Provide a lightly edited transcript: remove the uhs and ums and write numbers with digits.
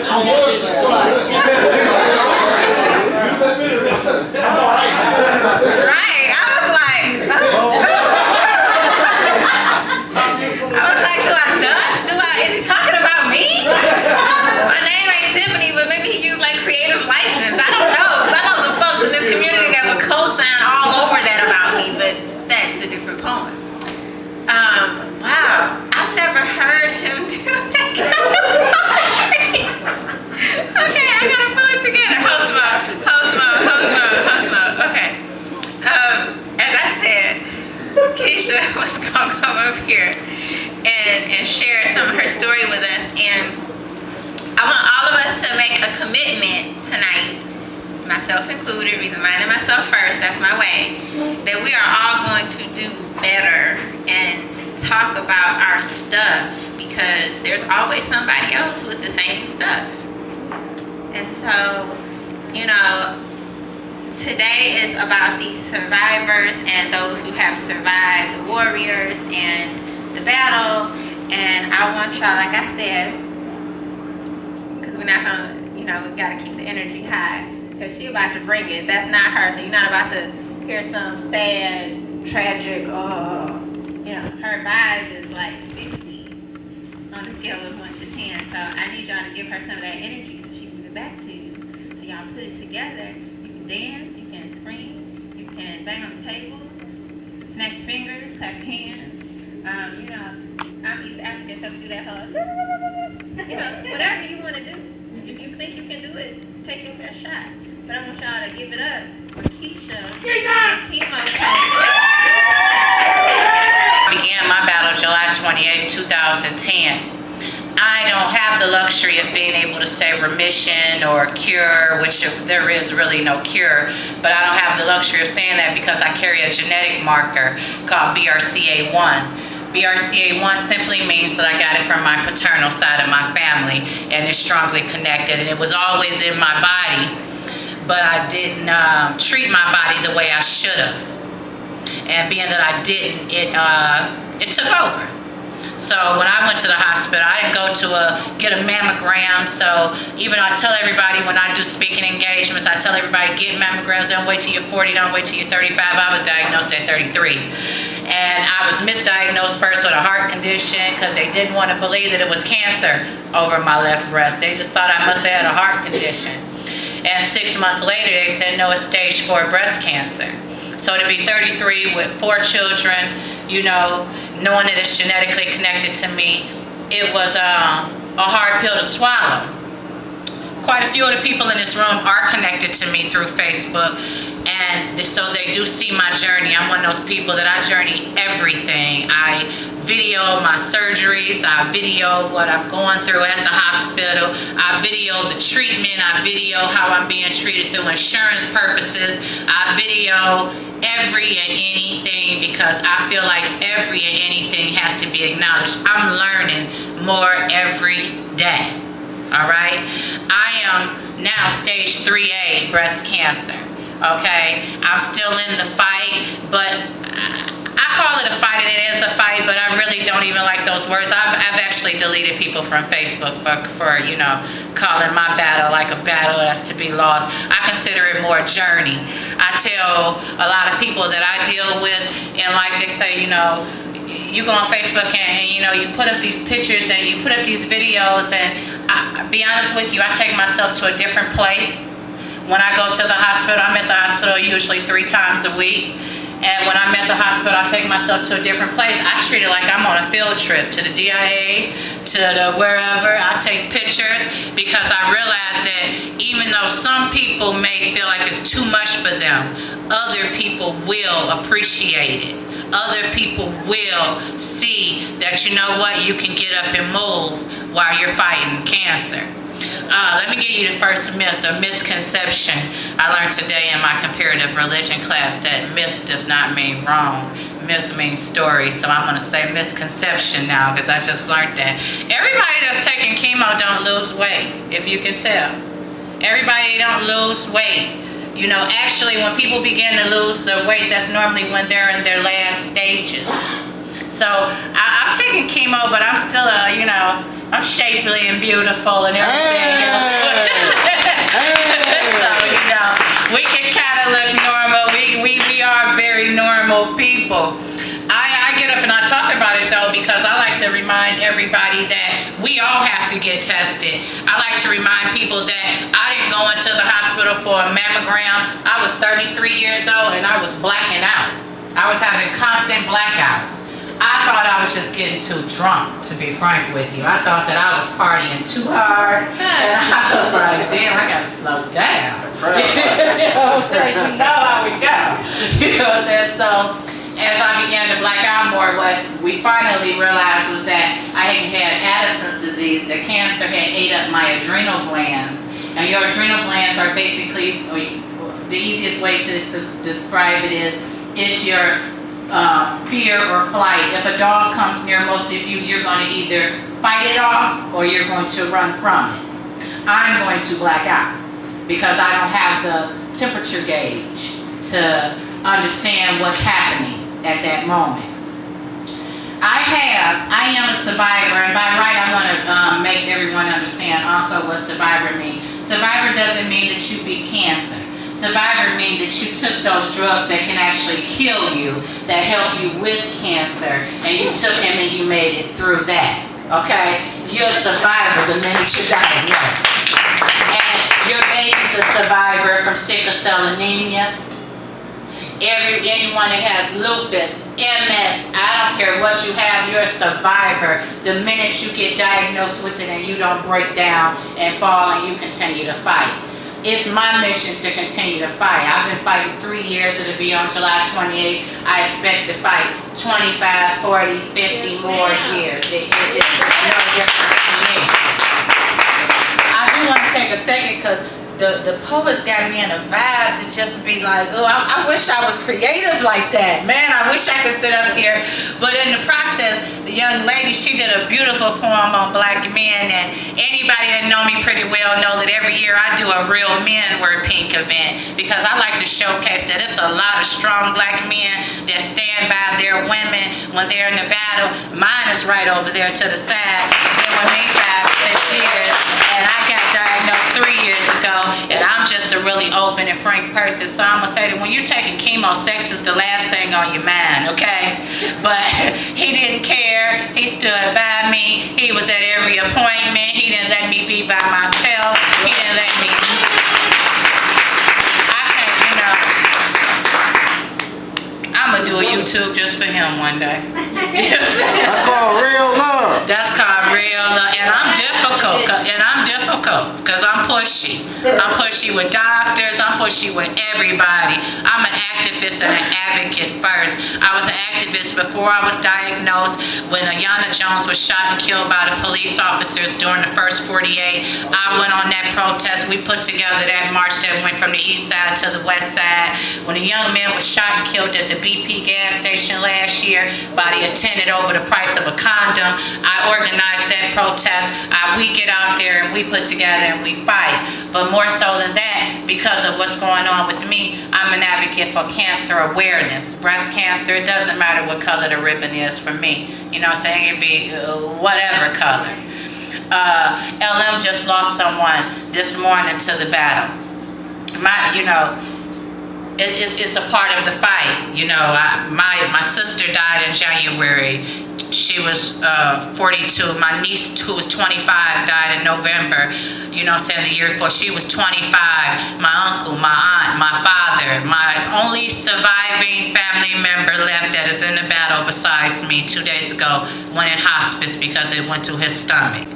Right. I was like, is he talking about me? My name ain't Tiffany, but maybe he used like creative license. I don't know, because I know some folks in this community that would co-sign all over that about me, but that's a different poem. Wow, I've never heard him do that kind of poetry. Okay, I gotta pull it together. Host mode. Okay. As I said, Keisha was gonna come up here and share some of her story with us, and I want all of us to make a commitment tonight, myself included, reminding myself first, that's my way, that we are all going to do better and talk about our stuff, because there's always somebody else with the same stuff. And so, today is about these survivors and those who have survived, the warriors and the battle. And I want y'all, like I said, because we're not gonna, we gotta keep the energy high, because she about to bring it. That's not her, so you're not about to hear some sad, tragic, her vibe is like 50 on a scale of 1 to 10. So I need y'all to give her some of that energy so she can give it back to you. So y'all put it together. You can dance, you can scream, you can bang on the table, snap your fingers, clap your hands. I'm East African, so we do that whole, whatever you want to do. If you think you can do it, take your best shot. But I want y'all to give it up for Keisha and Chemo. I began my battle July 28, 2010. I don't have the luxury of being able to say remission or cure, which there is really no cure, but I don't have the luxury of saying that because I carry a genetic marker called BRCA1. BRCA1 simply means that I got it from my paternal side of my family, and it's strongly connected, and it was always in my body, but I didn't treat my body the way I should have. And being that I didn't, it took over. So when I went to the hospital, I didn't go to get a mammogram. So even I tell everybody when I do speaking engagements, I tell everybody get mammograms. Don't wait till you're 40. Don't wait till you're 35. I was diagnosed at 33. And I was misdiagnosed first with a heart condition because they didn't want to believe that it was cancer over my left breast. They just thought I must have had a heart condition. And 6 months later, they said, no, it's stage 4 breast cancer. So to be 33 with 4 children, knowing that it's genetically connected to me, it was a hard pill to swallow. Quite a few of the people in this room are connected to me through Facebook, and so they do see my journey. I'm one of those people that I journey everything. I video my surgeries, I video what I'm going through at the hospital, I video the treatment, I video how I'm being treated through insurance purposes, I video every and anything, because I feel like every and anything has to be acknowledged. I'm learning more every day. All right, I am now stage 3A breast cancer. Okay, I'm still in the fight, but I call it a fight, and it is a fight, but I really don't even like those words. I've actually deleted people from Facebook for calling my battle like a battle that's to be lost. I consider it more a journey. I tell a lot of people that I deal with in life, they say, you go on Facebook and you put up these pictures and you put up these videos, and I'll be honest with you, I take myself to a different place. When I go to the hospital, I'm at the hospital usually 3 times a week. And when I'm at the hospital, I take myself to a different place. I treat it like I'm on a field trip to the DIA, to the wherever. I take pictures because I realize that even though some people may feel like it's too much for them, other people will appreciate it. Other people will see that, you can get up and move while you're fighting cancer. Let me give you the first myth, or misconception I learned today in my comparative religion class, that myth does not mean wrong. Myth means story. So I'm going to say misconception now, because I just learned that. Everybody that's taking chemo don't lose weight, if you can tell. Everybody don't lose weight. Actually, when people begin to lose their weight, that's normally when they're in their last stages. So I'm taking chemo, but I'm still I'm shapely and beautiful and everything else. So, we can kind of look normal. We are very normal people. I get up and I talk about it though because I like to remind everybody that we all have to get tested. I like to remind people that I didn't go into the hospital for a mammogram. I was 33 years old and I was blacking out. I was having constant blackouts. I thought I was just getting too drunk, to be frank with you. I thought that I was partying too hard, and I was like, damn, I gotta slow down. You know what I'm saying? You know how we go. You know what I'm saying? So, as I began to black out more, what we finally realized was that I had Addison's disease. The cancer had ate up my adrenal glands. And your adrenal glands are basically, the easiest way to describe it is your fear or flight. If a dog comes near most of you, you're going to either fight it off or you're going to run from it. I'm going to black out because I don't have the temperature gauge to understand what's happening at that moment. I am a survivor, and by right I want to make everyone understand also what survivor means. Survivor doesn't mean that you beat cancer. Survivor means that you took those drugs that can actually kill you, that help you with cancer, and you took them and you made it through that, okay? You're a survivor the minute you diagnosed. And your baby's a survivor from sickle cell anemia. Anyone that has lupus, MS, I don't care what you have, you're a survivor the minute you get diagnosed with it and you don't break down and fall and you continue to fight. It's my mission to continue to fight. I've been fighting 3 years. It'll be on July 28th. I expect to fight 25, 40, 50 more years. It's no different for me. I do want to take a second because the poets got me in a vibe to just be like, oh, I wish I was creative like that. Man, I wish I could sit up here. But in the process, the young lady, she did a beautiful poem on black men. And anybody that know me pretty well know that every year I do a Real Men Wear Pink event because I like to showcase that it's a lot of strong black men that stand by their women when they're in the battle. Mine is right over there to the side. Been with me 5, 6 years. And I got diagnosed 3 years ago. And I'm just a really open and frank person. So I'm going to say that when you're taking chemo, sex is the last thing on your mind, okay? But he didn't care. He stood by me. He was at every appointment. He didn't let me be by myself. He didn't let me... I'm going to do a YouTube just for him one day. You know what I'm saying? That's called real love. That's called real love. And I'm difficult because I'm pushy. I'm pushy with doctors. I'm pushy with everybody. I'm an activist and an advocate first. I was an activist before I was diagnosed. When Ayanna Jones was shot and killed by the police officers during the first 48, I went on that protest. We put together that march that went from the east side to the west side. When a young man was shot and killed at the BP gas station last year by the attendant over the price of a condom, I organized that protest. We get out there and we put together and we fight. But more so than that, because of what's going on with me, I'm an advocate for cancer awareness. Breast cancer, it doesn't matter what color the ribbon is for me. You know what I'm saying? It can be whatever color. LM just lost someone this morning to the battle. It's a part of the fight. My sister died in January. She was 42. My niece, who was 25, died in November. You know what I'm saying? The year before, she was 25. My uncle, my aunt, my father, my only surviving family member left that is in the battle besides me 2 days ago went in hospice because it went to his stomach.